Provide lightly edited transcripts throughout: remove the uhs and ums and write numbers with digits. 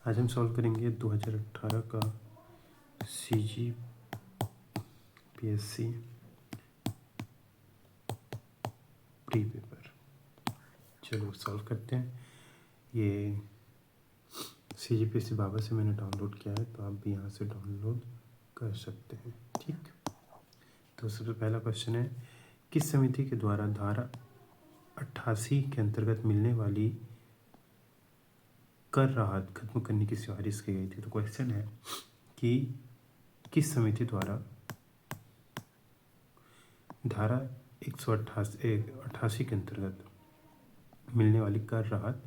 आज हम सॉल्व करेंगे 2018 का CGPSC प्री पेपर। चलो सॉल्व करते हैं। ये CGPSC बाबा से मैंने डाउनलोड किया है, तो आप भी यहाँ से डाउनलोड कर सकते हैं। ठीक, तो सबसे पहला क्वेश्चन है, किस समिति के द्वारा धारा 88 के अंतर्गत मिलने वाली कर राहत खत्म करने की सिफारिश की गई थी। तो क्वेश्चन है कि किस समिति द्वारा धारा 188 के अंतर्गत मिलने वाली कर राहत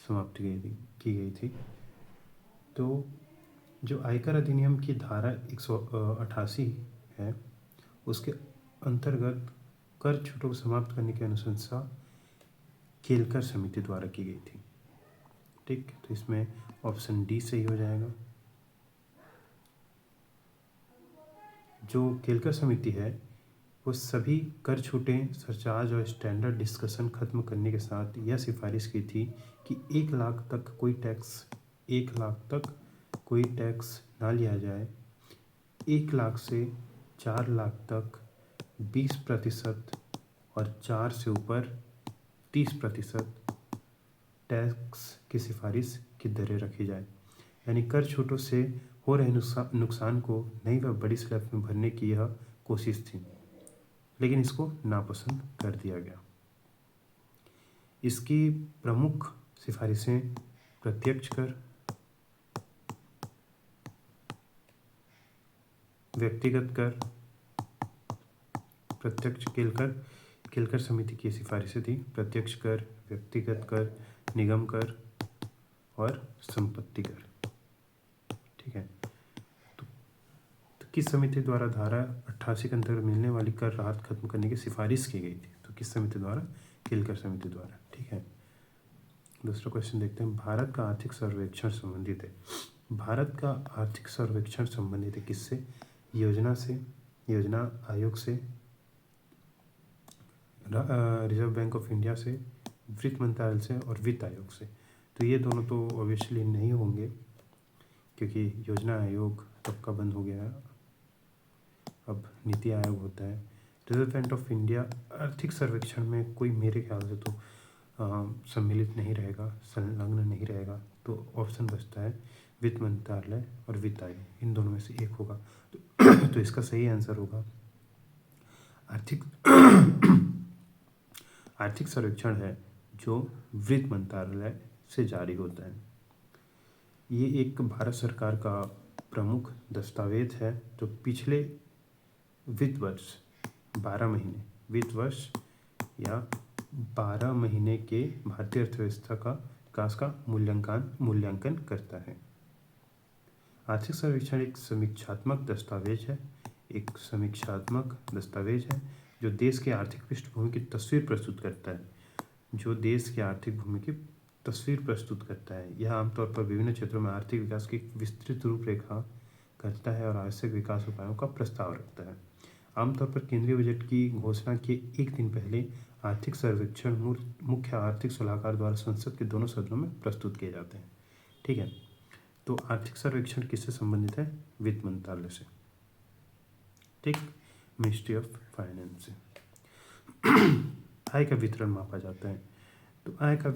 समाप्त की गई थी। तो जो आयकर अधिनियम की धारा 188 है, उसके अंतर्गत कर छूटों को समाप्त करने की अनुशंसा केलकर समिति द्वारा की गई थी। ठीक, तो इसमें ऑप्शन डी सही हो जाएगा। जो केलकर समिति है वो सभी कर छूटें, सरचार्ज और स्टैंडर्ड डिस्कशन खत्म करने के साथ यह सिफारिश की थी कि 1 लाख तक कोई टैक्स ना लिया जाए। 1 लाख से 4 लाख तक 20% और 4 से ऊपर 30% टैक्स की सिफारिश की दरें रखी जाए। यानी कर छूटों से हो रहे नुकसान को नई व बड़ी स्लैब में भरने की यह कोशिश थी, लेकिन इसको नापसंद कर दिया गया। इसकी प्रमुख सिफारिशें प्रत्यक्ष कर, व्यक्तिगत कर, प्रत्यक्ष केलकर समिति की सिफारिशें थी प्रत्यक्ष कर, व्यक्तिगत कर, निगम कर और संपत्ति कर। ठीक है, तो किस समिति द्वारा धारा 88 के अंतर्गत मिलने वाली कर राहत खत्म करने की सिफारिश की गई थी? तो किस समिति द्वारा? केलकर समिति द्वारा। ठीक है, दूसरा क्वेश्चन देखते हैं। भारत का आर्थिक सर्वेक्षण संबंधित है। भारत का आर्थिक सर्वेक्षण संबंधित है किससे? योजना से, योजना आयोग से, रिजर्व बैंक ऑफ इंडिया से, वित्त मंत्रालय से और वित्त आयोग से। तो ये दोनों तो ऑब्वियसली नहीं होंगे, क्योंकि योजना आयोग तब का बंद हो गया है, अब नीति आयोग होता है। रिजर्व बैंक ऑफ इंडिया आर्थिक सर्वेक्षण में कोई मेरे ख्याल से तो सम्मिलित नहीं रहेगा, संलग्न नहीं रहेगा। तो ऑप्शन बचता है वित्त मंत्रालय और वित्त आयोग, इन दोनों में से एक होगा। तो इसका सही आंसर होगा आर्थिक सर्वेक्षण है जो वित्त मंत्रालय से जारी होता है। ये एक भारत सरकार का प्रमुख दस्तावेज है जो पिछले वित्त वर्ष 12 महीने के भारतीय अर्थव्यवस्था का विकास का मूल्यांकन करता है। आर्थिक सर्वेक्षण एक समीक्षात्मक दस्तावेज है जो देश के आर्थिक पृष्ठभूमि की तस्वीर प्रस्तुत करता है। यह आमतौर पर विभिन्न क्षेत्रों में आर्थिक विकास की विस्तृत रूपरेखा करता है और आवश्यक विकास उपायों का प्रस्ताव रखता है। आमतौर पर केंद्रीय बजट की घोषणा के एक दिन पहले आर्थिक सर्वेक्षण मुख्य आर्थिक सलाहकार द्वारा संसद के दोनों सदनों में प्रस्तुत किए जाते हैं। ठीक है, तो आर्थिक सर्वेक्षण किससे संबंधित है? वित्त मंत्रालय से। ठीक, मिनिस्ट्री ऑफ फाइनेंस से। आय का वितरण मापा जाता है। तो आय का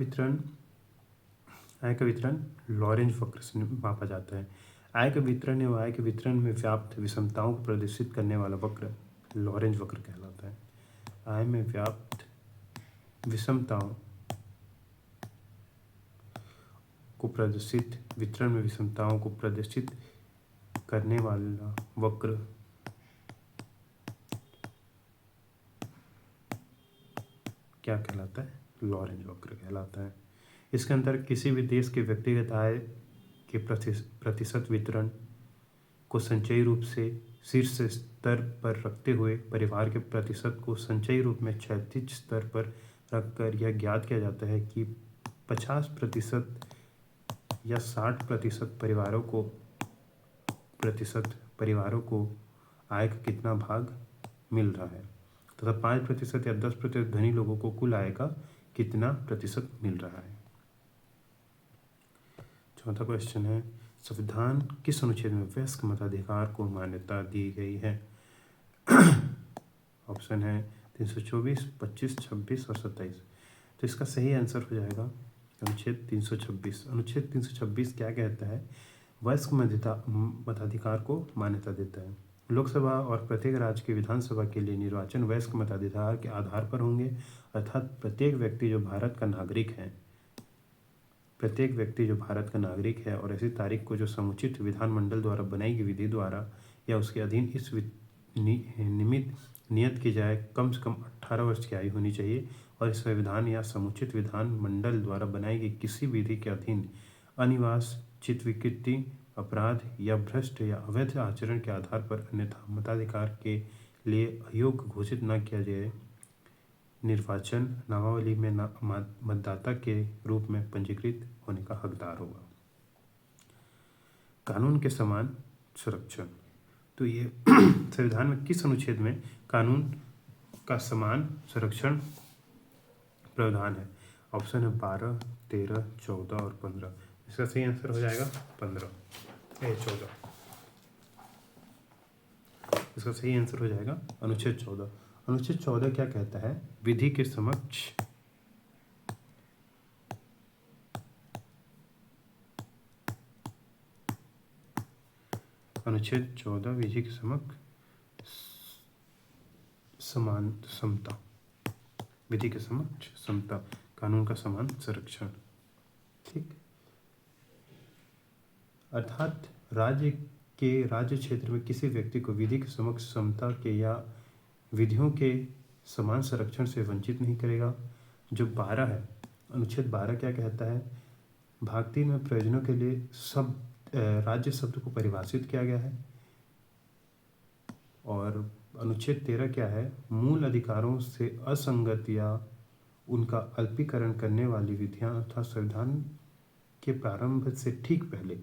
वितरण लॉरेंज वक्र से मापा जाता है। आय का वितरण एवं आय के वितरण में व्याप्त विषमताओं को प्रदर्शित करने वाला वक्र लॉरेंज वक्र कहलाता है। आय में व्याप्त विषमताओं को प्रदर्शित, वितरण में विषमताओं को प्रदर्शित करने वाला वक्र क्या कहलाता है? लॉरेंज वक्र कहलाता है। इसके अंदर किसी भी देश के व्यक्तिगत आय के प्रतिशत वितरण को संचयी रूप से शीर्ष स्तर पर रखते हुए परिवार के प्रतिशत को संचयी रूप में क्षैतिज स्तर पर रखकर यह ज्ञात किया जाता है कि 50% या 60% परिवारों को आय का कितना भाग मिल रहा है तथा 5% या 10% धनी लोगों को कुल आय का कितना प्रतिशत मिल रहा है। चौथा क्वेश्चन है, संविधान किस अनुच्छेद में वयस्क मताधिकार को मान्यता दी गई है? ऑप्शन है 324, 25, 26 और 27। तो इसका सही आंसर हो जाएगा अनुच्छेद 326। अनुच्छेद 326 क्या कहता है? वयस्क मताधिकार को मान्यता देता है। लोकसभा और प्रत्येक राज्य की विधानसभा के लिए निर्वाचन वयस्क मताधिकार के आधार पर होंगे, अर्थात प्रत्येक व्यक्ति जो भारत का नागरिक है और ऐसी तारीख को जो समुचित विधानमंडल द्वारा बनाई गई विधि द्वारा या उसके अधीन इस नियत की जाए कम से कम 18 वर्ष की आयु होनी चाहिए और इस संविधान या समुचित विधानमंडल द्वारा बनाई गई किसी विधि के अधीन अनिवास, चित्तविकृति, अपराध या भ्रष्ट या अवैध आचरण के आधार पर अन्यथा मताधिकार के लिए अयोग्य घोषित न किया जाए, निर्वाचन नामावली में मतदाता के रूप में पंजीकृत होने का हकदार होगा। कानून के समान सुरक्षण, तो ये संविधान में किस अनुच्छेद में कानून का समान संरक्षण प्रावधान है? ऑप्शन है 12, 13, 14 और 15। इसका सही आंसर हो जाएगा 14। इसका सही आंसर हो जाएगा अनुच्छेद 14। अनुच्छेद 14 क्या कहता है? विधि के समक्ष अनुच्छेद 14 विधि के समक्ष समान समता, विधि के समक्ष समता, कानून का समान संरक्षण। ठीक, अर्थात राज्य क्षेत्र में किसी व्यक्ति को विधि के समक्ष समता के या विधियों के समान संरक्षण से वंचित नहीं करेगा। जो 12 है, अनुच्छेद 12 क्या कहता है? भाग 3 में प्रयोजनों के लिए राज्य शब्द को परिभाषित किया गया है। और अनुच्छेद 13 क्या है? मूल अधिकारों से असंगत या उनका अल्पीकरण करने वाली विधियां तथा संविधान के प्रारंभ से ठीक पहले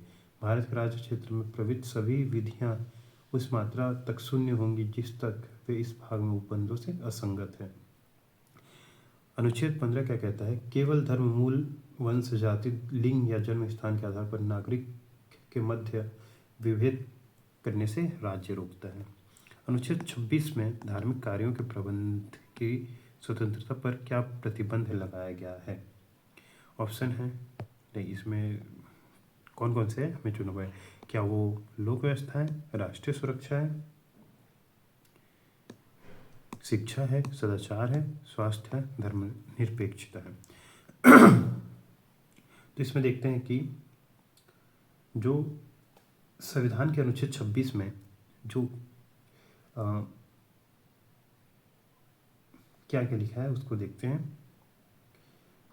भारत के राज्य क्षेत्र में प्रवृत्त सभी विधियां उस मात्रा तक शून्य होंगी जिस तक वे इस भाग में उपबंधों से असंगत है। अनुच्छेद 15 क्या कहता है? केवल धर्म, मूल, वंश, जाति, लिंग या जन्म स्थान के आधार पर नागरिक के मध्य विभेद करने से राज्य रोकता है। अनुच्छेद 26 में धार्मिक कार्यों के प्रबंध की स्वतंत्रता पर क्या प्रतिबंध लगाया गया है? ऑप्शन है नहीं, इसमें कौन कौन से है हमें चुना हुआ है। क्या वो लोक व्यवस्था है, राष्ट्रीय सुरक्षा है, शिक्षा है, सदाचार है, स्वास्थ्य है, धर्मनिरपेक्षता है? तो इसमें देखते हैं कि जो संविधान के अनुच्छेद 26 में जो क्या क्या लिखा है उसको देखते हैं।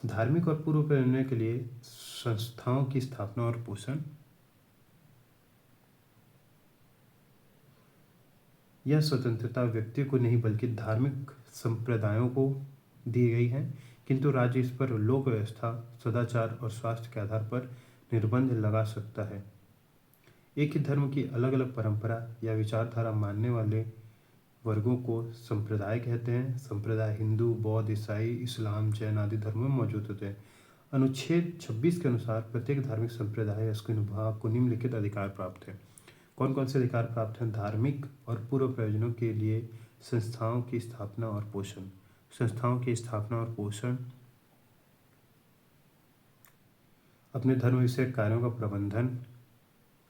धार्मिक और पूर्व प्रेरणा के लिए संस्थाओं की स्थापना और पोषण, यह स्वतंत्रता व्यक्ति को नहीं बल्कि धार्मिक संप्रदायों को दी गई है, किंतु राज्य इस पर लोक व्यवस्था, सदाचार और स्वास्थ्य के आधार पर निर्बंध लगा सकता है। एक ही धर्म की अलग अलग परंपरा या विचारधारा मानने वाले वर्गों को संप्रदाय कहते हैं। संप्रदाय हिंदू, बौद्ध, ईसाई, इस्लाम, जैन आदि धर्मों में मौजूद होते हैं। अनुच्छेद 26 के अनुसार प्रत्येक धार्मिक संप्रदाय या उसके अनुभाग को निम्नलिखित अधिकार प्राप्त है। कौन कौन से अधिकार प्राप्त हैं? धार्मिक और पूर्व प्रयोजनों के लिए संस्थाओं की स्थापना और पोषण, संस्थाओं की स्थापना और पोषण, अपने धर्म विषयक कार्यों का प्रबंधन,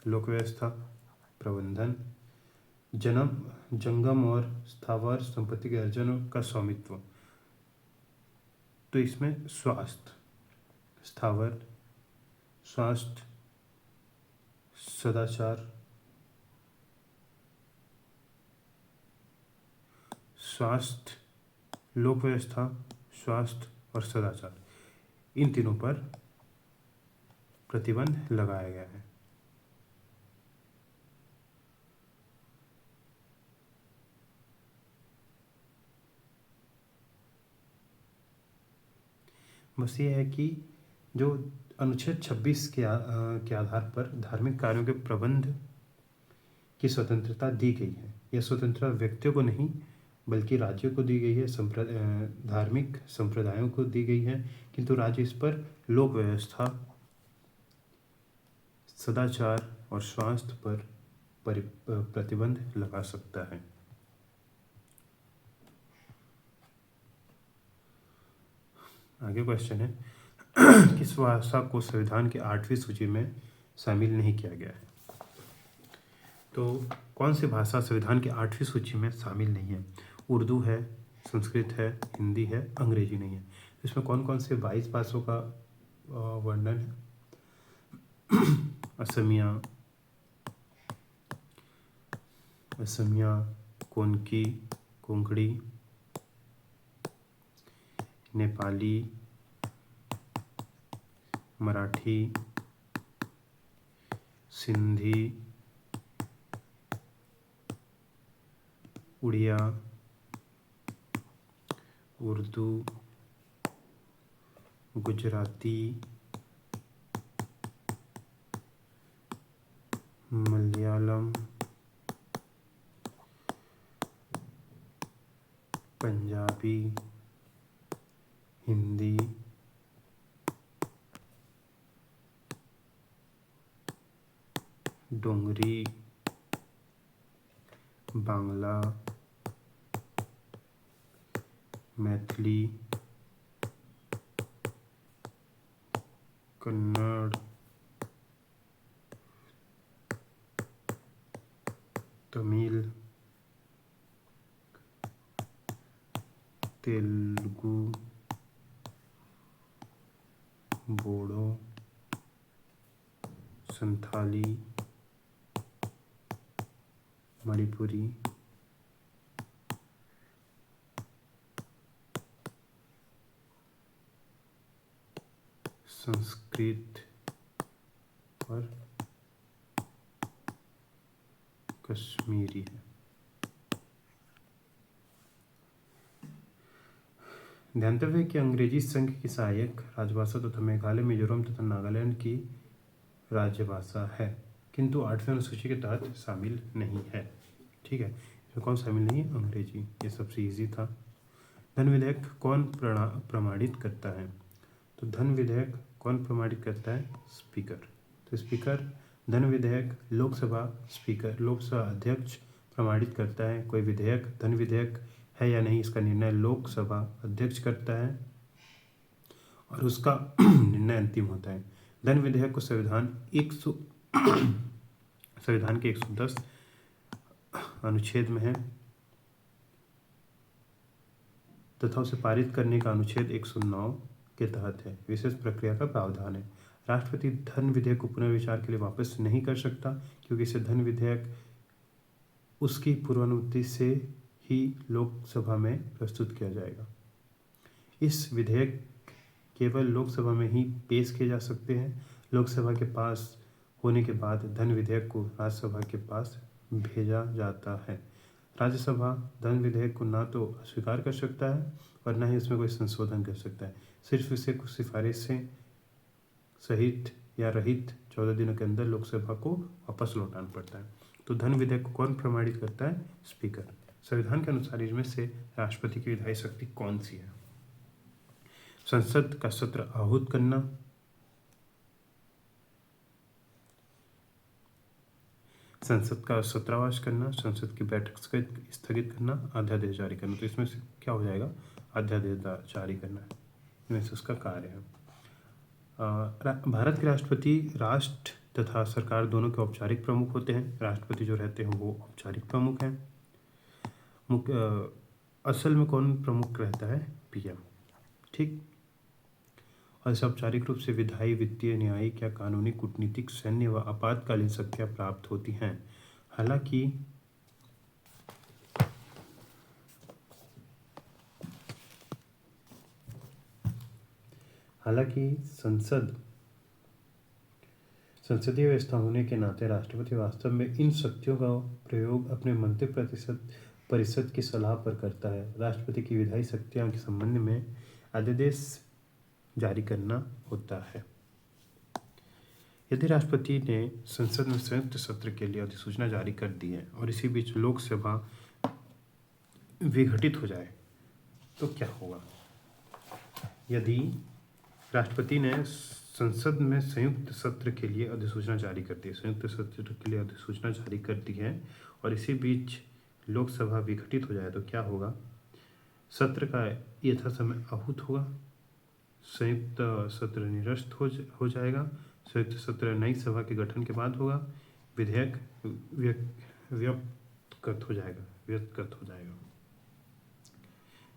लोक व्यवस्था प्रबंधन, जंगम और स्थावर संपत्ति के अर्जन का स्वामित्व। तो इसमें स्वास्थ्य, स्थावर, स्वास्थ्य, सदाचार, स्वास्थ्य, लोक व्यवस्था, स्वास्थ्य और सदाचार, इन तीनों पर प्रतिबंध लगाया गया है। बस ये है कि जो अनुच्छेद 26 के आधार पर धार्मिक कार्यों के प्रबंध की स्वतंत्रता दी गई है। यह स्वतंत्रता व्यक्तियों को नहीं बल्कि राज्यों को दी गई है, धार्मिक संप्रदायों को दी गई है, किंतु राज्य इस पर लोक व्यवस्था सदाचार और स्वास्थ्य पर प्रतिबंध लगा सकता है। आगे क्वेश्चन है किस भाषा को संविधान की 8वीं सूची में शामिल नहीं किया गया है? तो कौन सी भाषा संविधान की 8वीं सूची में शामिल नहीं है? उर्दू है, संस्कृत है, हिंदी है, अंग्रेजी नहीं है। इसमें कौन कौन से 22 भाषाओं का वर्णन है? असमिया, कोंकणी, नेपाली, मराठी, सिंधी, उड़िया, उर्दू, गुजराती, मलयालम, पंजाबी, हिंदी, डोगरी, बांग्ला, मैथिली, कन्नड़, तमिल, तेलुगु, बोडो, संथाली, मणिपुरी, संस्कृत और कश्मीरी है। ध्यातव्य कि अंग्रेजी संघ की सहायक राजभाषा तथा मेघालय, मिजोरम तथा नागालैंड की राज्यभाषा है, किंतु 8वीं अनुसूची के तहत शामिल नहीं है। ठीक है, इसमें कौन शामिल नहीं है? अंग्रेजी। ये सबसे इजी था। धन विधेयक कौन प्रमाणित करता है? तो धन विधेयक कौन प्रमाणित करता है? स्पीकर। तो स्पीकर धन विधेयक लोकसभा स्पीकर, लोकसभा अध्यक्ष प्रमाणित करता है। कोई विधेयक धन विधेयक है या नहीं, इसका निर्णय लोकसभा अध्यक्ष करता है और उसका निर्णय अंतिम होता है। धन विधेयक को संविधान के 110 अनुच्छेद में है तथा उसे पारित करने का अनुच्छेद 109 के तहत है। विशेष प्रक्रिया का प्रावधान है। राष्ट्रपति धन विधेयक को पुनर्विचार के लिए वापस नहीं कर सकता, क्योंकि इसे धन विधेयक उसकी पूर्वानुमति से ही लोकसभा में प्रस्तुत किया जाएगा। इस विधेयक केवल लोकसभा में ही पेश किए जा सकते हैं। लोकसभा के पास होने के बाद धन विधेयक को राज्यसभा के पास भेजा जाता है। राज्यसभा धन विधेयक को ना तो अस्वीकार कर सकता है और ना ही उसमें कोई संशोधन कर सकता है। सिर्फ इसे कुछ सिफारिशें सहित या रहित 14 दिनों के अंदर लोकसभा को वापस लौटाना पड़ता है। तो धन विधेयक को कौन प्रमाणित करता है? स्पीकर। संविधान के अनुसार इनमें से राष्ट्रपति की विधायी शक्ति कौन सी है? संसद का सत्र आहूत करना, संसद का सत्रावास करना, संसद की बैठक स्थगित करना, अध्यादेश जारी करना। तो इसमें से क्या हो जाएगा? अध्यादेश जारी करना है, इनमें से उसका कार्य है। भारत के राष्ट्रपति राष्ट्र तथा सरकार दोनों के औपचारिक प्रमुख होते हैं। राष्ट्रपति जो रहते हैं वो औपचारिक प्रमुख हैं। असल में कौन प्रमुख रहता है? पीएम। ठीक। और इसे औपचारिक रूप से विधायी, वित्तीय, न्यायिक या कानूनी, कूटनीतिक, सैन्य व आपातकालीन शक्तियाँ प्राप्त होती हैं। हालांकि संसदीय व्यवस्था होने के नाते राष्ट्रपति वास्तव में इन शक्तियों का प्रयोग अपने मंत्रिपरिषद की सलाह पर करता है। राष्ट्रपति की विधायी शक्तियों के संबंध में अध्यादेश जारी करना होता है। यदि राष्ट्रपति ने संसद में संयुक्त सत्र के लिए अधिसूचना जारी कर दी है और इसी बीच लोकसभा विघटित हो जाए तो क्या होगा? यदि राष्ट्रपति ने संसद में संयुक्त सत्र के लिए अधिसूचना जारी करती है, संयुक्त सत्र के लिए अधिसूचना जारी करती है, और इसी बीच लोकसभा विघटित हो जाए तो क्या होगा? सत्र का यथा समय आहूत होगा, संयुक्त सत्र निरस्त हो जाएगा, संयुक्त सत्र नई सभा के गठन के बाद होगा, विधेयक व्युत्कृत हो जाएगा,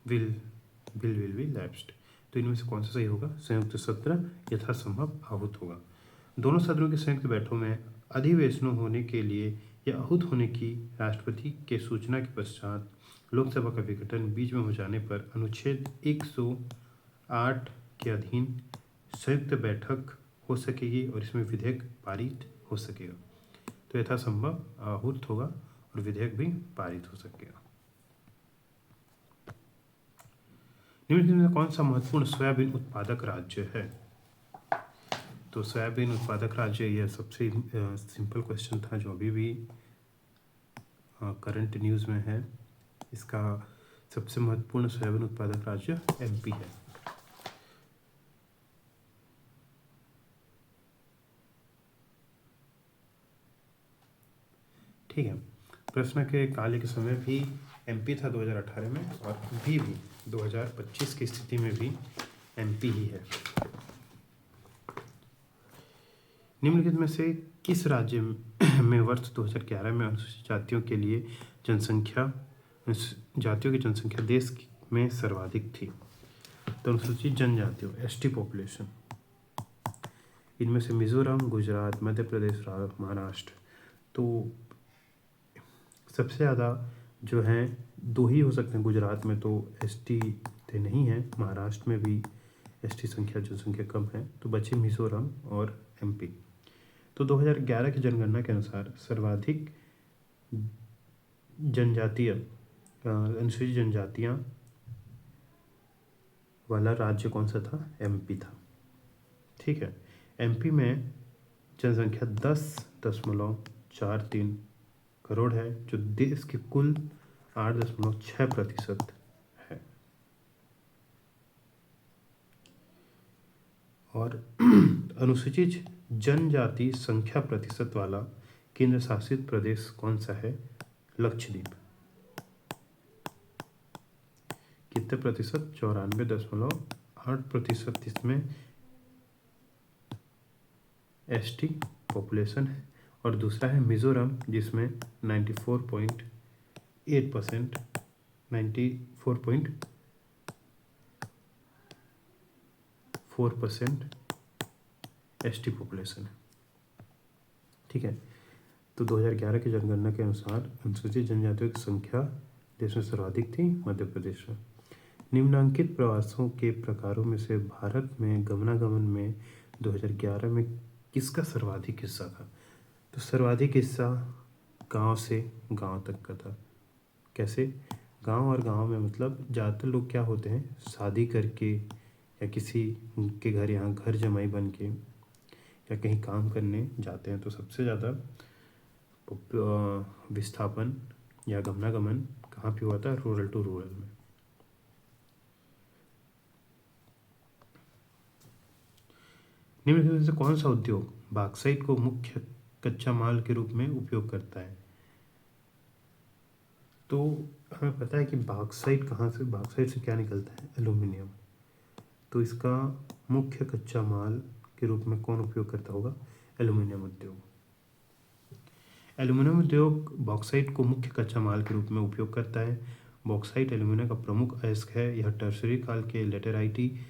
विल बी लैप्स्ड। तो इनमें से कौन सा सही होगा? संयुक्त सत्र यथासंभव आहूत होगा। दोनों सदनों के संयुक्त बैठकों में अधिवेशनों होने के लिए या आहूत होने की राष्ट्रपति के सूचना के पश्चात लोकसभा का विघटन बीच में हो जाने पर अनुच्छेद 108 के अधीन संयुक्त बैठक हो सकेगी और इसमें विधेयक पारित हो सकेगा। तो यथासंभव आहूत होगा और विधेयक भी पारित हो सकेगा। निम्नलिखित में कौन सा महत्वपूर्ण सोयाबीन उत्पादक राज्य है? तो सोयाबीन उत्पादक राज्य, यह सबसे सिंपल क्वेश्चन था जो अभी भी करंट न्यूज़ में है। इसका सबसे महत्वपूर्ण सोयाबीन उत्पादक राज्य एमपी है। ठीक है, प्रश्न के काल के समय भी एमपी था 2018 में, और अभी भी 2025 की स्थिति में भी एमपी ही है। निम्नलिखित में से किस राज्य में वर्ष 2011 में अनुसूचित जातियों की जनसंख्या देश में सर्वाधिक थी? तो अनुसूचित जनजातियों, एसटी पॉपुलेशन, इनमें से मिजोरम, गुजरात, मध्य प्रदेश, महाराष्ट्र। तो सबसे ज़्यादा जो हैं दो ही हो सकते हैं। गुजरात में तो एसटी नहीं है, महाराष्ट्र में भी एसटी जनसंख्या कम है, तो बचे मिजोरम और एमपी। तो 2011 की जनगणना के अनुसार सर्वाधिक अनुसूचित जनजातियाँ वाला राज्य कौन सा था? एमपी था। ठीक है, एमपी में जनसंख्या 10.43 करोड़ है, जो देश के कुल 8.6% है। और अनुसूचित जनजाति संख्या प्रतिशत वाला केंद्र शासित प्रदेश कौन सा है? लक्षद्वीप। कितने प्रतिशत? 94.8%। इसमें एसटी पॉपुलेशन है। और दूसरा है मिजोरम, जिसमें 94% एसटी पॉपुलेशन है। ठीक है, तो 2011 की जनगणना के अनुसार अनुसूचित जनजातियों की संख्या देश में सर्वाधिक थी मध्य प्रदेश में। निम्नांकित प्रवासों के प्रकारों में से भारत में गमनागमन में 2011 में किसका सर्वाधिक हिस्सा था? तो सर्वाधिक हिस्सा गांव से गांव तक का था। कैसे? गांव और गांव में मतलब ज़्यादातर लोग क्या होते हैं, शादी करके या किसी के घर यहाँ घर जमाई बन के या कहीं काम करने जाते हैं। तो सबसे ज़्यादा विस्थापन या गमनागमन कहाँ पे हुआ था? रूरल टू रूरल में। निम्नलिखित में से कौन सा उद्योग बॉक्साइट को मुख्य कच्चा माल के रूप में उपयोग करता है? तो हमें पता है कि बॉक्साइट से क्या निकलता है? एल्यूमिनियम। तो इसका मुख्य कच्चा माल के रूप में कौन उपयोग करता होगा? एल्यूमिनियम उद्योग। एल्यूमिनियम उद्योग बॉक्साइट को मुख्य कच्चा माल के रूप में उपयोग करता है। बॉक्साइट एल्यूमिनियम का प्रमुख अयस्क है। यह टर्शरी काल के लेटेराइटी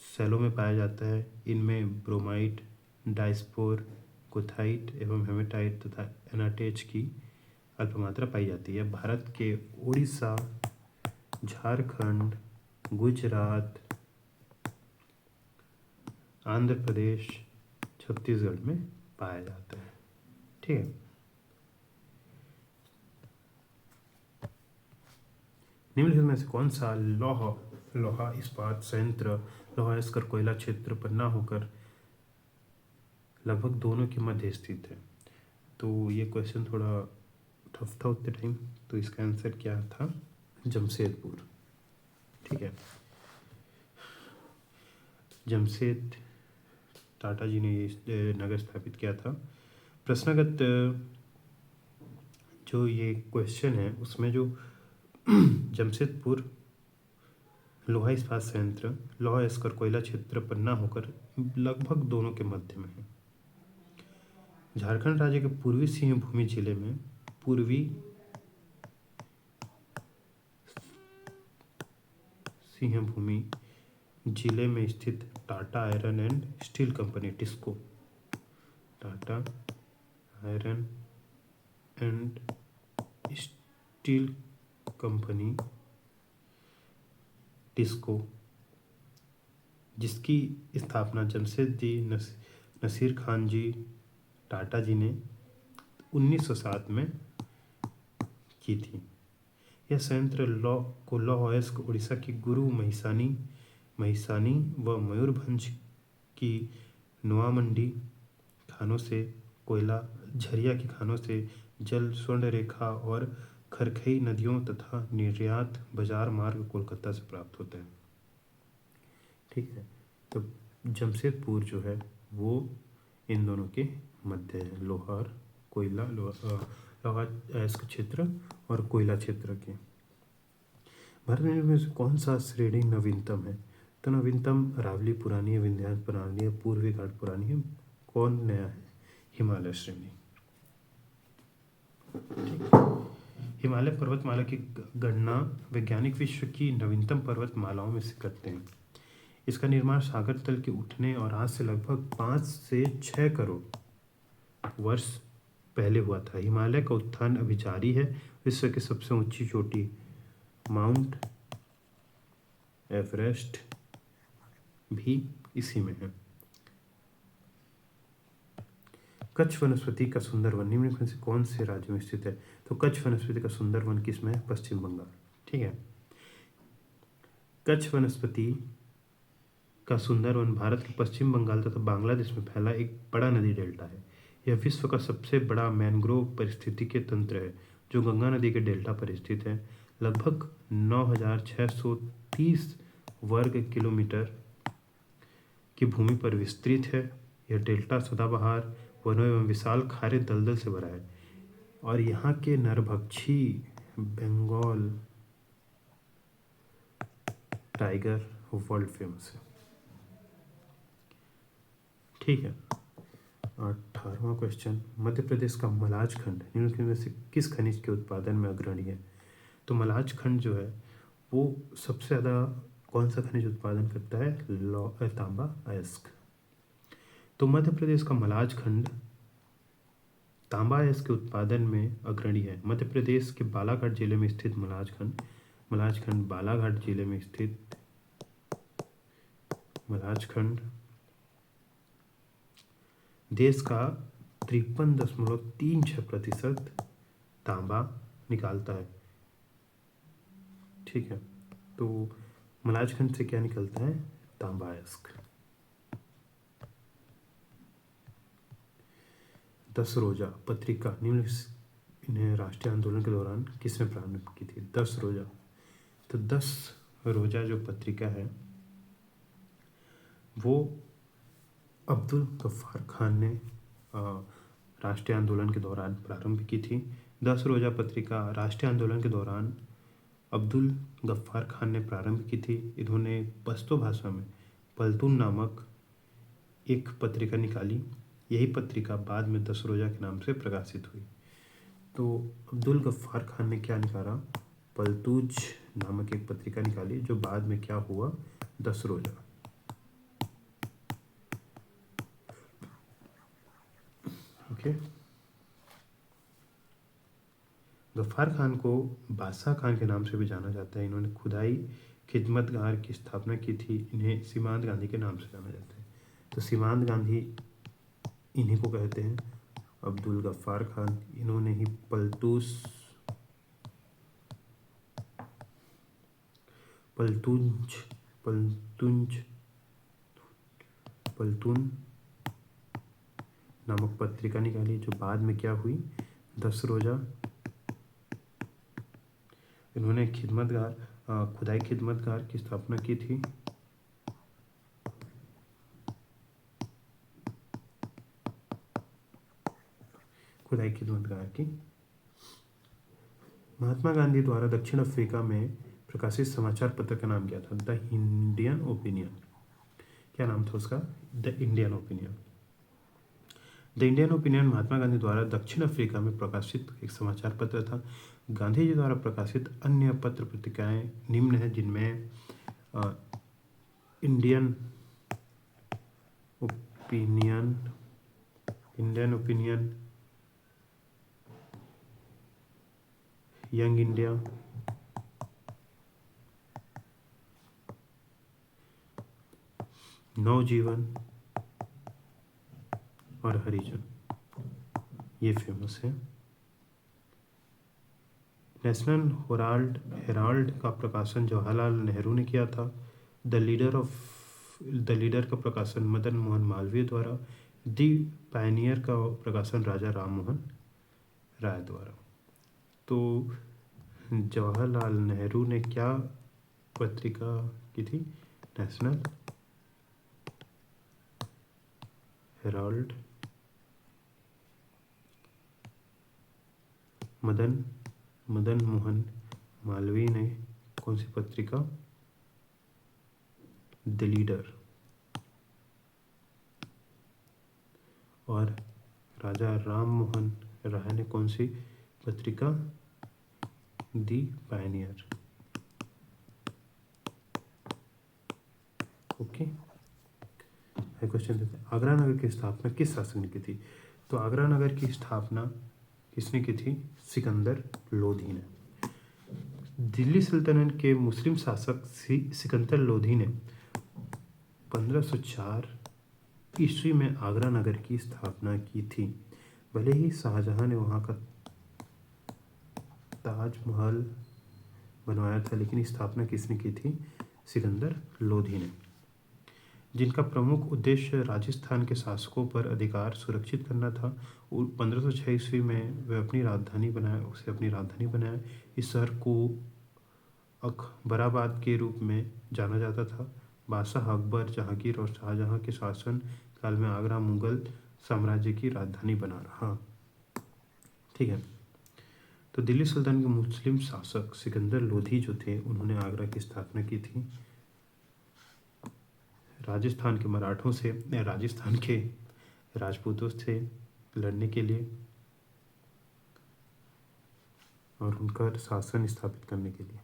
सेलों में पाया जाता है। इनमें ब्रोमाइट, डायस्पोर, गोथाइट एवं हेमेटाइट तथा एनाटेच की अल्प मात्रा पाई जाती है। भारत के उड़ीसा, झारखंड, गुजरात, आंध्र प्रदेश, छत्तीसगढ़ में पाया जाता है। ठीक है, निम्नलिखित में से कौन सा लोहा इस्पात संयंत्र लोहा इसकर कोयला क्षेत्र पर ना होकर लगभग दोनों के मध्य स्थित है? तो ये क्वेश्चन थोड़ा टफ था उतने टाइम, तो इसका आंसर क्या था? जमशेदपुर। ठीक है, टाटा जी ने ये नगर स्थापित किया था। प्रश्नगत जो ये क्वेश्चन है उसमें जो जमशेदपुर लोहा इस्पात संयंत्र लौह अयस्क और कोयला क्षेत्र पन्ना होकर लगभग दोनों के मध्य में है। झारखंड राज्य के पूर्वी सिंहभूमि जिले में पूर्वी सिंहभूमि जिले में स्थित Tata iron and steel company TISCO, Tata iron and steel company TISCO, जिसकी स्थापना जमशेद जी नसीर खान जी टाटा जी ने 1907 में की थी। यह संयंत्र लौह अयस्क उड़ीसा की गुरु महिसानी व मयूरभंज की नोआमंडी खानों से कोयला, झरिया की खानों से जल, स्वर्णरेखा और खरखई नदियों तथा निर्यात बाजार मार्ग कोलकाता से प्राप्त होते हैं। ठीक है, तो जमशेदपुर जो है वो इन दोनों के मध्य है, लोहा और कोयला, लोहा अयस्क क्षेत्र और कोयला क्षेत्र के। भारत में से कौन सा श्रेणी नवीनतम है? तो नवीनतम अरावली पुरानी है, विंध्याचल पुरानी है, पूर्वी घाट पुरानी है, कौन नया है? हिमालय श्रेणी। ठीक है, हिमालय पर्वतमाला की गणना वैज्ञानिक विश्व की नवीनतम पर्वतमालाओं में से करते हैं। इसका निर्माण सागर तल के उठने और आज से लगभग 5 से 6 करोड़ वर्ष पहले हुआ था। हिमालय का उत्थान अभी जारी है। विश्व की सबसे ऊंची चोटी माउंट एवरेस्ट भी इसी में है। कच्छ वनस्पति का सुंदर वन निम्नलिखित में से कौन से राज्य में स्थित है? तो कच्छ वनस्पति का सुंदर वन किस में है? पश्चिम बंगाल। ठीक है, कच्छ वनस्पति का सुंदर वन भारत के पश्चिम बंगाल तथा बांग्लादेश में फैला एक बड़ा नदी डेल्टा है। यह विश्व का सबसे बड़ा मैंग्रोव पारिस्थितिकी तंत्र है जो गंगा नदी के डेल्टा पर स्थित है। लगभग 9,630 वर्ग किलोमीटर की भूमि पर विस्तृत है। यह डेल्टा सदाबहार वनों एवं विशाल खारे दलदल से भरा है और यहाँ के नरभक्षी बंगाल टाइगर वर्ल्ड फेमस है। ठीक है, 18वां क्वेश्चन, मध्य प्रदेश का मलाज खंड निम्नलिखित में से किस खनिज के उत्पादन में अग्रणी है? तो मलाज खंड जो है वो सबसे ज़्यादा कौन सा खनिज उत्पादन करता है? तांबा अयस्क। तो मध्य प्रदेश का मलाज खंड तांबा अयस्क के उत्पादन में अग्रणी है। मध्य प्रदेश के बालाघाट जिले में स्थित मलाज खंड बालाघाट जिले में स्थित मलाज खंड देश का 53.36% तांबा निकालता है। ठीक है, तो मलाज खंड से क्या निकलता है? तांबा अयस्क। 10 रोजा पत्रिका इन्हें राष्ट्रीय आंदोलन के दौरान किसने प्रारंभ की थी? 10 रोजा। तो 10 रोजा जो पत्रिका है वो अब्दुल गफ्फार खान ने राष्ट्रीय आंदोलन के दौरान प्रारंभ की थी। 10 रोजा पत्रिका राष्ट्रीय आंदोलन के दौरान अब्दुल गफ्फार खान ने प्रारंभ की थी। इन्होंने पश्तो भाषा में पल्तून नामक एक पत्रिका निकाली। यही पत्रिका बाद में 10 रोजा के नाम से प्रकाशित हुई। तो अब्दुल गफ्फार खान ने क्या निकाला? पलतूज नामक एक पत्रिका निकाली जो बाद में क्या हुआ? 10 रोजा। ओके, गफ्फार खान को बादशाह खान के नाम से भी जाना जाता है। इन्होंने खुदाई खिदमतगार की स्थापना की थी। इन्हें सीमांत गांधी के नाम से जाना जाता है। तो सीमांत गांधी इन्हीं को कहते हैं। अब्दुल गफ्फार खान इन्होंने ही पल्तून नामक पत्रिका निकाली जो बाद में क्या हुई? 10 रोजा। इन्होंने खुदाई खिदमतगार की स्थापना की थी। खुदाई खिदमतगार की। महात्मा गांधी द्वारा दक्षिण अफ्रीका में प्रकाशित समाचार पत्र का नाम क्या था? The Indian Opinion. क्या नाम था उसका? The Indian Opinion. The Indian Opinion Mahatma Gandhi द्वारा दक्षिण अफ्रीका में प्रकाशित एक समाचार पत्र था। गांधी जी द्वारा प्रकाशित अन्य पत्र पत्रिकाएं निम्न हैं, जिनमें इंडियन ओपिनियन, यंग इंडिया, नवजीवन और हरिजन, ये फेमस है। नेशनल हेराल्ड का प्रकाशन जवाहरलाल नेहरू ने किया था। द लीडर का प्रकाशन मदन मोहन मालवीय द्वारा। दी पायनियर का प्रकाशन राजा राम मोहन राय द्वारा। तो जवाहरलाल नेहरू ने क्या पत्रिका की थी? National Herald. मदन मोहन मालवीय ने कौन सी पत्रिका? The Leader. और राजा राम मोहन राय ने कौन सी पत्रिका? दी पायनियर। ओके, क्वेश्चन देते हैं। आगरा नगर की स्थापना किस शासक ने की थी? तो आगरा नगर की स्थापना किसने की थी? सिकंदर लोधी ने। दिल्ली सल्तनत के मुस्लिम शासक सिकंदर लोधी ने 1504 ईस्वी में आगरा नगर की स्थापना की थी। भले ही शाहजहां ने वहां का ताजमहल बनवाया था, लेकिन स्थापना किसने की थी? सिकंदर लोधी ने। जिनका प्रमुख उद्देश्य राजस्थान के शासकों पर अधिकार सुरक्षित करना था। 1506 ईस्वी में वे अपनी राजधानी बनाया। इस शहर को अकबराबाद के रूप में जाना जाता था। बादशाह अकबर, जहांगीर और शाहजहां के शासन काल में आगरा मुगल साम्राज्य की राजधानी बना रहा। ठीक है, तो दिल्ली सुल्तान के मुस्लिम शासक सिकंदर लोधी जो थे, उन्होंने आगरा की स्थापना की थी। राजस्थान के मराठों से, राजस्थान के राजपूतों से लड़ने के लिए और उनका शासन स्थापित करने के लिए।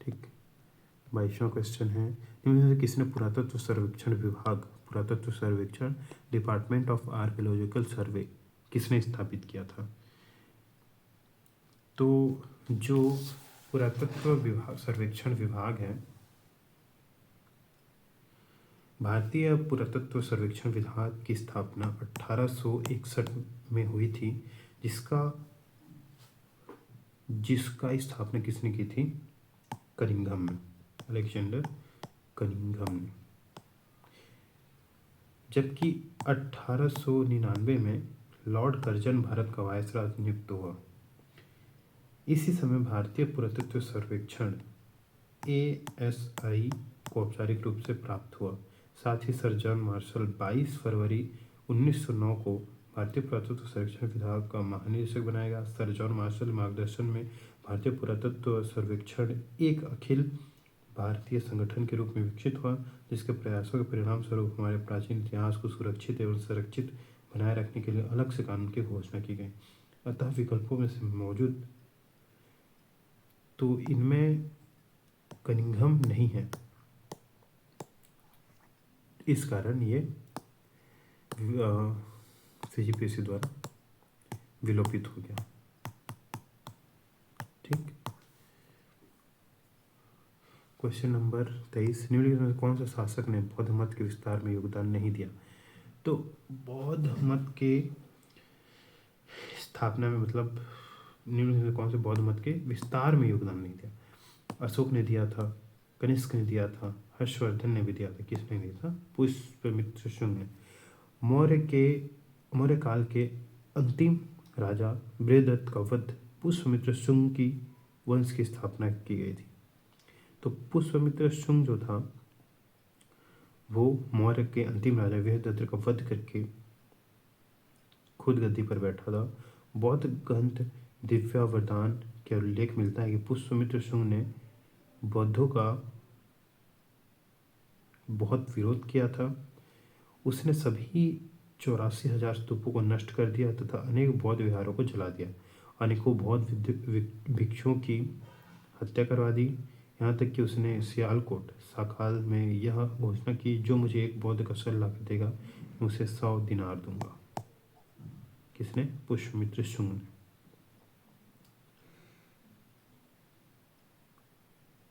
ठीक, 22वां क्वेश्चन है, निम्न में से किसने पुरातत्व सर्वेक्षण डिपार्टमेंट ऑफ आर्कियोलॉजिकल सर्वे किसने स्थापित किया था? तो जो पुरातत्व सर्वेक्षण विभाग है, भारतीय पुरातत्व सर्वेक्षण विभाग की स्थापना 1861 में हुई थी, जिसका स्थापना किसने की थी? कनिंघम में, अलेक्जेंडर कनिंघम ने। जबकि 1899 में लॉर्ड कर्जन भारत का वायसराय नियुक्त हुआ। इसी समय भारतीय पुरातत्व सर्वेक्षण ASI को औपचारिक रूप से प्राप्त हुआ। साथ ही सर जॉन मार्शल 22 फरवरी 1909 को भारतीय पुरातत्व सर्वेक्षण विभाग का महानिदेशक बनाया गया। सर जॉन मार्शल मार्गदर्शन में भारतीय पुरातत्व सर्वेक्षण एक अखिल भारतीय संगठन के रूप में विकसित हुआ, जिसके प्रयासों के परिणाम स्वरूप हमारे प्राचीन इतिहास को सुरक्षित एवं संरक्षित बनाए रखने के लिए अलग से कानून की घोषणा की गई। अतः विकल्पों में से मौजूद, तो इनमें कनिंघम नहीं है, इस कारण ये CGPSC द्वारा विलोपित हो गया। ठीक, क्वेश्चन नंबर 23, निम्नलिखित में कौन सा शासक ने बौद्ध मत के विस्तार में योगदान नहीं दिया? तो बौद्ध मत के स्थापना में, मतलब निम्नलिखित में कौन से बौद्ध मत के विस्तार में योगदान नहीं दिया? अशोक ने दिया था, कनिष्क ने दिया था, हर्षवर्धन ने भी दिया था। किसने दिया था? पुष्यमित्र शुंग ने। मौर्य काल के अंतिम राजा बृहदत्त का वध पुष्यमित्र शुंग की वंश की स्थापना की गई थी। तो पुष्यमित्र शुंग जो था, वो मौर्य के अंतिम राजा बृहदत्त का वध करके खुद गद्दी पर बैठा था। बौद्ध ग्रंथ दिव्यावतारण के उल्लेख मिलता है कि पुष्यमित्र शुंग ने बौद्धों का बहुत विरोध किया था। उसने सभी 84,000 स्तूपों को नष्ट कर दिया तथा अनेक बौद्ध विहारों को जला दिया। अनेकों बौद्ध भिक्षुओं की हत्या करवा दी। यहाँ तक कि उसने सियालकोट साकाल में यह घोषणा की, जो मुझे एक बौद्ध का सर लाकर देगा मैं उसे 100 दिनार दूंगा। किसने? पुष्यमित्र शुंग ने।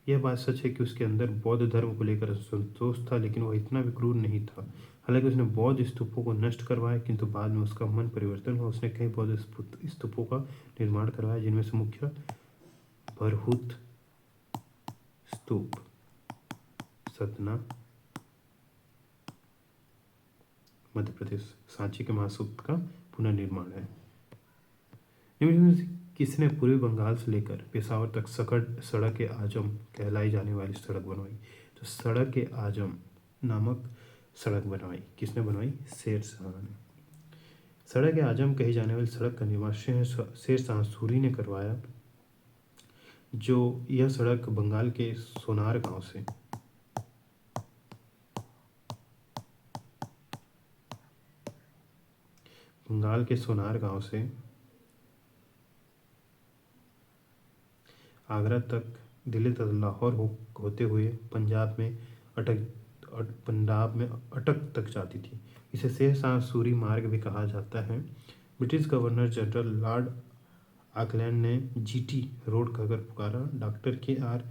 यह बात सच है कि उसके अंदर बौद्ध धर्म को लेकर संतोष था, लेकिन वह इतना भी क्रूर नहीं था। हालांकि उसने बौद्ध स्तूपों को नष्ट करवाया, किंतु बाद में उसका मन परिवर्तन हुआ। उसने कई बौद्ध स्तूपों का निर्माण करवाया, जिनमें से मुख्य बरहुत स्तूप, सतना मध्य प्रदेश, सांची के महासूप का पुनर्निर्माण है। निम्न में किसने पूर्वी बंगाल से लेकर पेशावर तक सड़क ए आजम कहलाई जाने वाली सड़क बनवाई? तो सड़क ए आजम नामक सड़क बनवाई। किसने बनवाई? शेर शाह ने। सड़क ए आजम कही जाने वाली सड़क का निर्माण शेर शाह सूरी ने करवाया। जो यह सड़क बंगाल के सोनार गांव से आगरा तक, दिल्ली तक, लाहौर होते हुए पंजाब में अटक तक जाती थी। इसे शेर शाह सूरी मार्ग भी कहा जाता है। British governor general Lord Auckland ने जीटी रोड कहकर पुकारा। डॉक्टर KR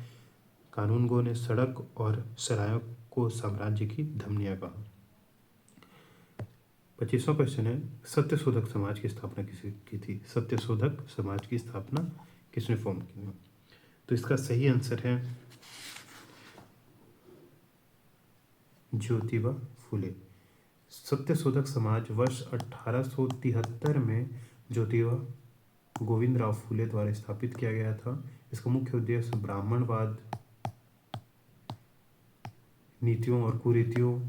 कानूनगो ने सड़क और सरायों को साम्राज्य की धमनियाँ कहा। 25वां क्वेश्चन है, सत्यशोधक समाज की स्थापना किसने की थी? सत्यशोधक समाज की स्थापना किसने फॉर्म की? तो इसका सही आंसर है ज्योतिबा फुले। सत्यशोधक समाज वर्ष 1873 में ज्योतिबा गोविंदराव फुले द्वारा स्थापित किया गया था। इसका मुख्य उद्देश्य ब्राह्मणवाद नीतियों और कुरीतियों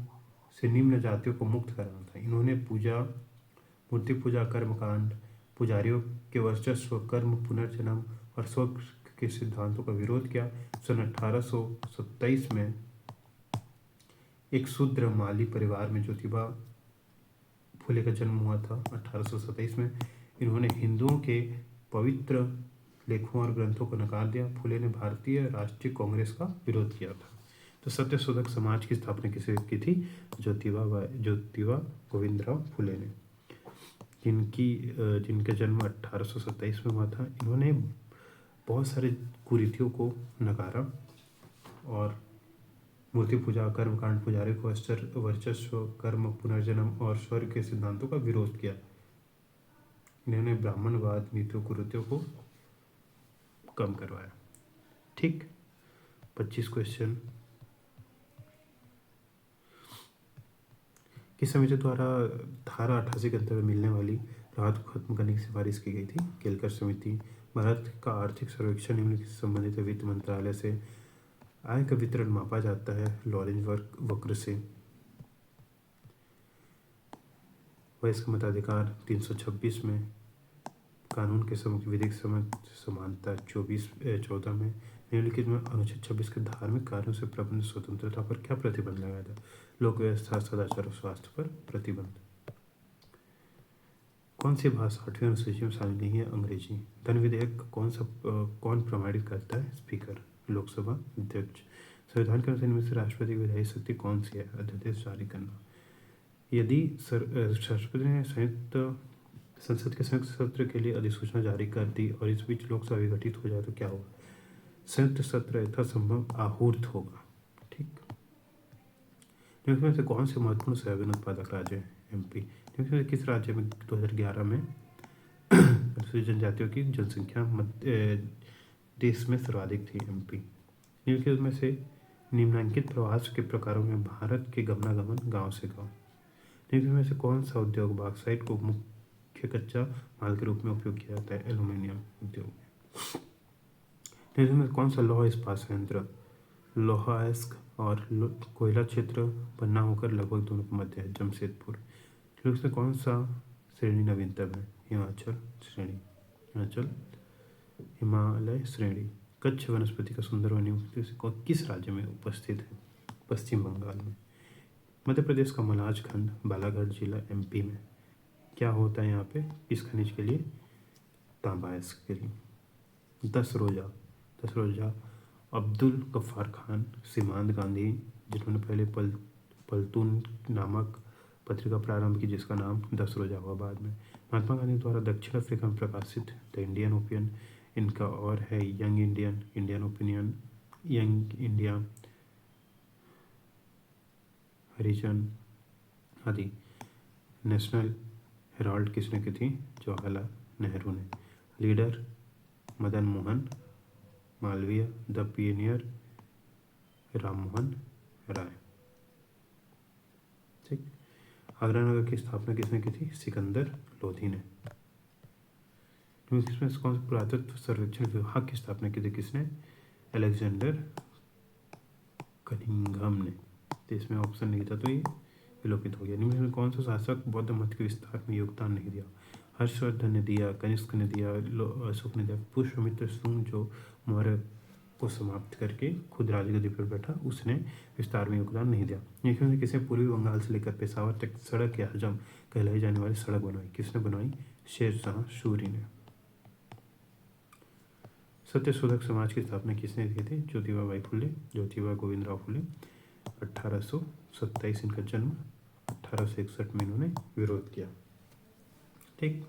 से निम्न जातियों को मुक्त कराना था। इन्होंने मूर्ति पूजा, कर्मकांड, पुजारियों के वर्चस्व, कर्म पुनर्जन्म और स्वर्ग के सिद्धांतों का विरोध किया। सन 1827 में एक शूद्र माली परिवार में ज्योतिबा फुले का जन्म हुआ था। 1827 में इन्होंने हिंदुओं के पवित्र लेखों और ग्रंथों को नकार दिया। फुले ने भारतीय राष्ट्रीय कांग्रेस का विरोध किया था। तो सत्यशोधक समाज की स्थापना किसे की थी? ज्योतिबा गोविंदराव फुले ने, जिनका जन्म 1827 में हुआ था। इन्होंने बहुत सारे कुरीतियों को नकारा और मूर्ति पूजा, कर्मकांड, पुजारी को वर्चस्व, कर्म पुनर्जन्म और स्वर्ग के सिद्धांतों का विरोध किया। इन्होंने ब्राह्मणवाद नीतियों कुरीतियों को कम करवाया। ठीक। 25 क्वेश्चन, किस समिति द्वारा धारा 88 के अंतर्गत मिलने वाली राहत को खत्म करने की सिफारिश की गई थी? केलकर समिति। भारत का आर्थिक सर्वेक्षण निम्नलिखित से संबंधित है। वित्त मंत्रालय से आय का वितरण मापा जाता है लॉरेंज वक्र से। वयस्क मताधिकार 326 में, कानून के सम्मुख विधिक समानता 14 में, निम्नलिखित में अनुच्छेद 26 के धार्मिक कार्यों से प्रबंध स्वतंत्रता पर क्या प्रतिबंध लगाया था? लोक व्यवस्था, सदाचार और स्वास्थ्य पर प्रतिबंध। कौन सी भाषा 8वीं अनुसूची में शामिल नहीं है? अंग्रेजी। धन विधेयक कौन प्रमाणित करता है? स्पीकर, लोकसभा अध्यक्ष। संविधान के अनुसार इनमें से राष्ट्रपति की विधायी शक्ति कौन सी है? अध्यादेश जारी करना। यदि राष्ट्रपति ने संसद के संयुक्त सत्र के लिए अधिसूचना जारी कर दी और इस बीच लोकसभा विघटित हो जाए तो क्या होगा? संयुक्त सत्र यथासंभव आहूत होगा। ठीक। निम्न में से कौन से महत्वपूर्ण सोयाबीन उत्पादक राज्य है? MP। निम्न में किस राज्य में 2011 में अनुसूचित जनजातियों की जनसंख्या देश में सर्वाधिक थी? MP। निम्नलिखित में से निम्नांकित प्रवास के प्रकारों में भारत के गमनागमन गांव से गांव। निम्न में से कौन सा उद्योग बॉक्साइट को मुख्य कच्चा माल के रूप में उपयोग किया जाता है? एल्यूमिनियम उद्योग में। निम्न में कौन सा लौह इस्पात संयंत्र लोहा अयस्क और कोयला क्षेत्र पन्ना होकर लगभग दोनों के मध्य है? जमशेदपुर। इसमें कौन सा श्रेणी नवीनतम है? हिमाचल श्रेणी, हिमाचल हिमालय श्रेणी। कच्छ वनस्पति का सुंदर वन्य किस राज्य में उपस्थित है? पश्चिम बंगाल में। मध्य प्रदेश का मलाज खंड बालाघाट जिला एमपी में। क्या होता है यहाँ पे? इस खनिज के लिए तांबा है इसके लिए। 10 रोजा अब्दुल गफ्फार खान, सीमांत गांधी, जिन्होंने पहले पलतून नामक पत्रिका प्रारंभ की जिसका नाम 10 रोजा हुआ बाद में। महात्मा गांधी द्वारा दक्षिण अफ्रीका में प्रकाशित द इंडियन ओपिनियन, इनका और है Young Indian, Indian Opinion, Young India, Harijan आदि। नेशनल हेराल्ड किसने की थी? जवाहरलाल नेहरू ने। Leader Madan Mohan Malviya, the Pioneer Ram Mohan Roy. ठीक। आगरा नगर की स्थापना किसने की थी? सिकंदर लोधी ने। इसमें कौन सा पुरातत्व सर्वेक्षण विभाग की स्थापना की थी? किसने? अलेक्जेंडर कनिंघम ने। तो इसमें ऑप्शन नहीं था तो ये विलोपित हो गया। निम्न में कौन सा शासक बौद्ध मत के विस्तार में योगदान नहीं दिया? हर्षवर्धन ने दिया, कनिष्क ने दिया, अशोक ने दिया। पुष्यमित्र सुंग जो मौर्य को समाप्त करके खुद राजगद्दी पर बैठा, उसने विस्तार में योगदान नहीं दिया। निम्न में किसने पूर्वी बंगाल से लेकर पेशावर तक सड़क या हजम कहलाई जाने वाली सड़क बनवाई? किसने बनवाई? शेरशाह सूरी ने। सत्यशोधक समाज की स्थापना किसने की थी? ज्योतिबा फुले, ज्योतिबा गोविंदराव फुले। 1827 इनका जन्म, 1861 में इन्होंने विरोध किया। ठीक।